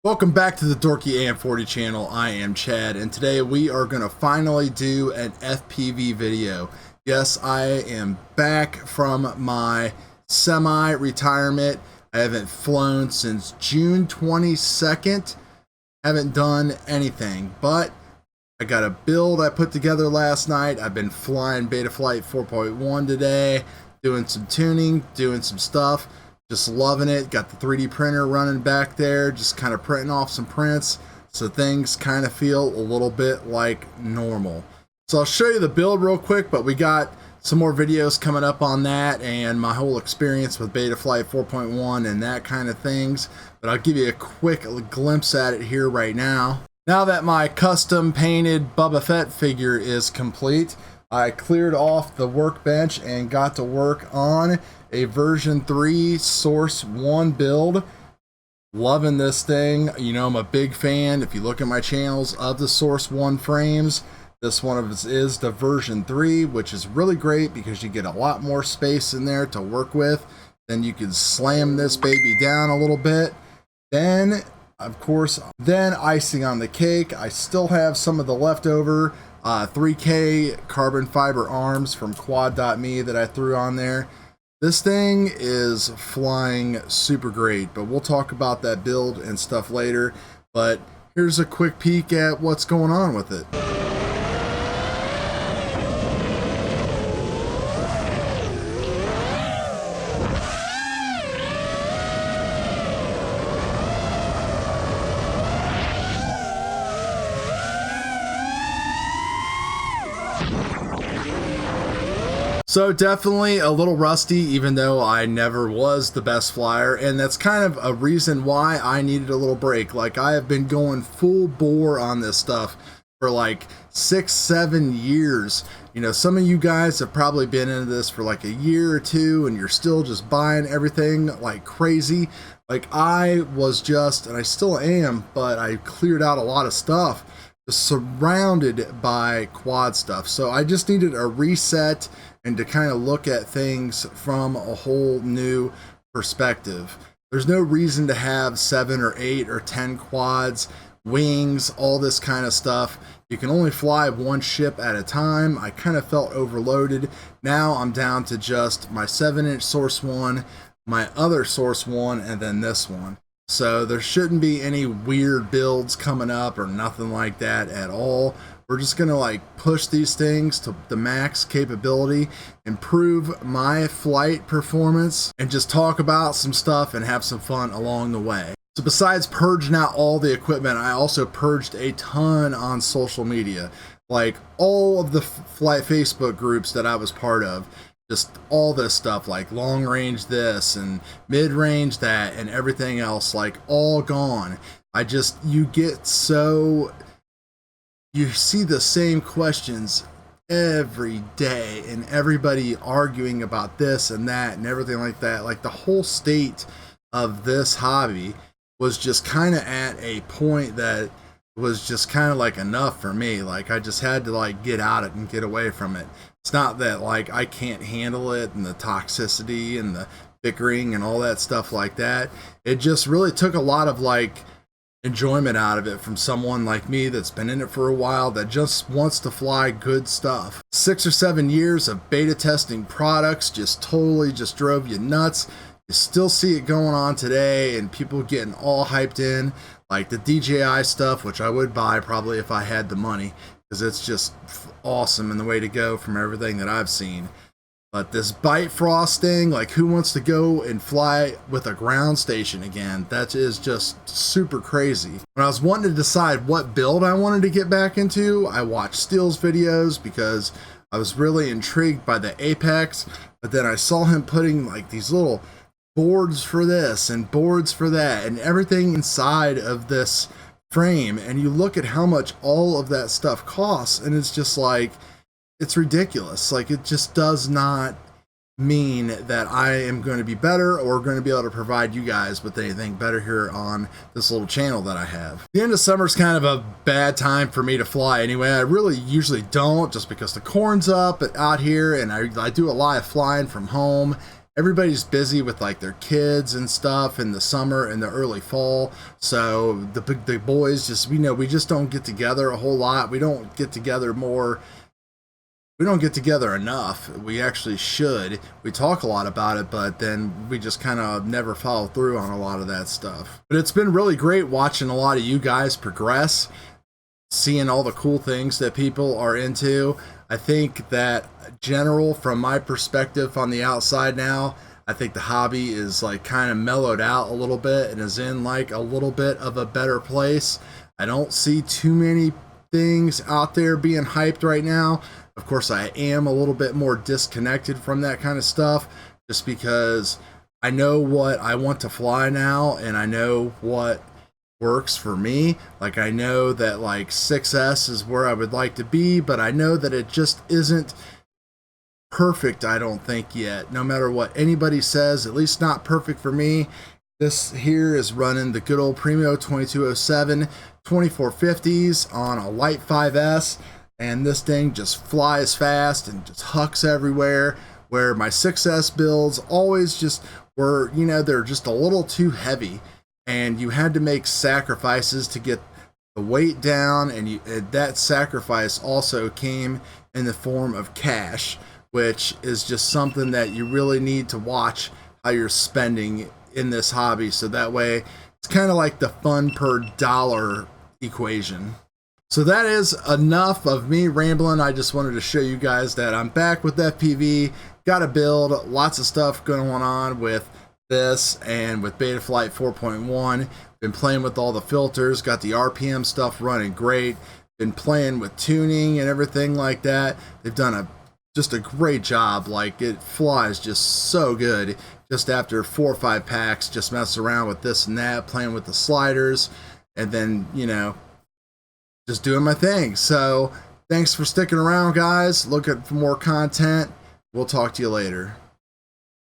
Welcome back to the Dorky AM40 channel. I am Chad, and today we are going to finally do an FPV video. Yes, I am back from my semi-retirement. I haven't flown since June 22nd. Haven't done anything, but I got a build I put together last night. I've been flying Betaflight 4.1 today, doing some tuning, doing some stuff. Just loving it. Got the 3D printer running back there, just kind of printing off some prints so things kind of feel a little bit like normal. So I'll show you the build real quick, but we got some more videos coming up on that and my whole experience with Betaflight 4.1 and that kind of things. But I'll give you a quick glimpse at it here right now. Now that my custom painted Boba Fett figure is complete, I cleared off the workbench and got to work on a version 3 Source 1 build. Loving this thing. You know, I'm a big fan, if you look at my channels, of the Source 1 frames. This one of us is the version 3, which is really great because you get a lot more space in there to work with. Then you can slam this baby down a little bit. Then, of course, icing on the cake, I still have some of the leftover 3K carbon fiber arms from Quad.me that I threw on there. This thing is flying super great, but we'll talk about that build and stuff later. But here's a quick peek at what's going on with it. So definitely a little rusty, even though I never was the best flyer, and that's kind of a reason why I needed a little break. Like, I have been going full bore on this stuff for like 6-7 years. You know, some of you guys have probably been into this for like a year or two and you're still just buying everything like crazy. Like, I was just, and I still am, but I cleared out a lot of stuff, just surrounded by quad stuff. So I just needed a reset and to kind of look at things from a whole new perspective. There's no reason to have 7 or 8 or 10 quads, wings, all this kind of stuff. You can only fly one ship at a time. I kind of felt overloaded. Now I'm down to just my 7-inch Source 1, my other Source 1, and then this one. So there shouldn't be any weird builds coming up or nothing like that at all. We're just gonna like push these things to the max capability, improve my flight performance, and just talk about some stuff and have some fun along the way. So besides purging out all the equipment, I also purged a ton on social media. Like all of the flight Facebook groups that I was part of, just all this stuff like long range this and mid range that and everything else, like all gone. You get so, you see the same questions every day and everybody arguing about this and that and everything like that. Like the whole state of this hobby was just kind of at a point that was just kind of like enough for me. Like I just had to like get out of it and get away from it. It's not that like I can't handle it and the toxicity and the bickering and all that stuff like that. It just really took a lot of like enjoyment out of it from someone like me that's been in it for a while, that just wants to fly good stuff. 6 or 7 years of beta testing products just totally just drove you nuts. You still see it going on today and people getting all hyped in, like the DJI stuff, which I would buy probably if I had the money, because it's just awesome and the way to go from everything that I've seen. But this Bifrost thing, like who wants to go and fly with a ground station again? That is just super crazy. When I was wanting to decide what build I wanted to get back into, I watched Steele's videos because I was really intrigued by the Apex, but then I saw him putting like these little boards for this and boards for that and everything inside of this frame, and you look at how much all of that stuff costs and it's just like, it's ridiculous. Like it just does not mean that I am going to be better or going to be able to provide you guys with anything better here on this little channel that I have. The end of summer is kind of a bad time for me to fly anyway. I really usually don't, just because the corn's up out here and I do a lot of flying from home. everybody's busy with like their kids and stuff in the summer and the early fall. So the boys just, we just don't get together a whole lot. We don't get together more. We don't get together enough. We actually should. We talk a lot about it, but then we just kind of never follow through on a lot of that stuff. But it's been really great watching a lot of you guys progress, seeing all the cool things that people are into. I think that general, from my perspective on the outside now, I think the hobby is like kind of mellowed out a little bit and is in like a little bit of a better place. I don't see too many things out there being hyped right now. Of course, I am a little bit more disconnected from that kind of stuff just because I know what I want to fly now and I know what works for me. Like, I know that like 6S is where I would like to be, but I know that it just isn't perfect, I don't think, yet. No matter what anybody says, at least not perfect for me. This here is running the good old Primo 2207 2450s on a light 5S, and this thing just flies fast and just hucks everywhere, where my 6S builds always just were, they're just a little too heavy, and you had to make sacrifices to get the weight down, and that sacrifice also came in the form of cash, which is just something that you really need to watch how you're spending in this hobby, so that way it's kind of like the fun per dollar equation. So that is enough of me rambling. I just wanted to show you guys that I'm back with FPV, got a build, lots of stuff going on with this and with Betaflight 4.1. Been playing with all the filters, got the RPM stuff running great, been playing with tuning and everything like that. They've done just a great job. Like, it flies just so good. Just after 4 or 5 packs, just mess around with this and that, playing with the sliders, and then, just doing my thing. So thanks for sticking around, guys. Looking for more content. We'll talk to you later.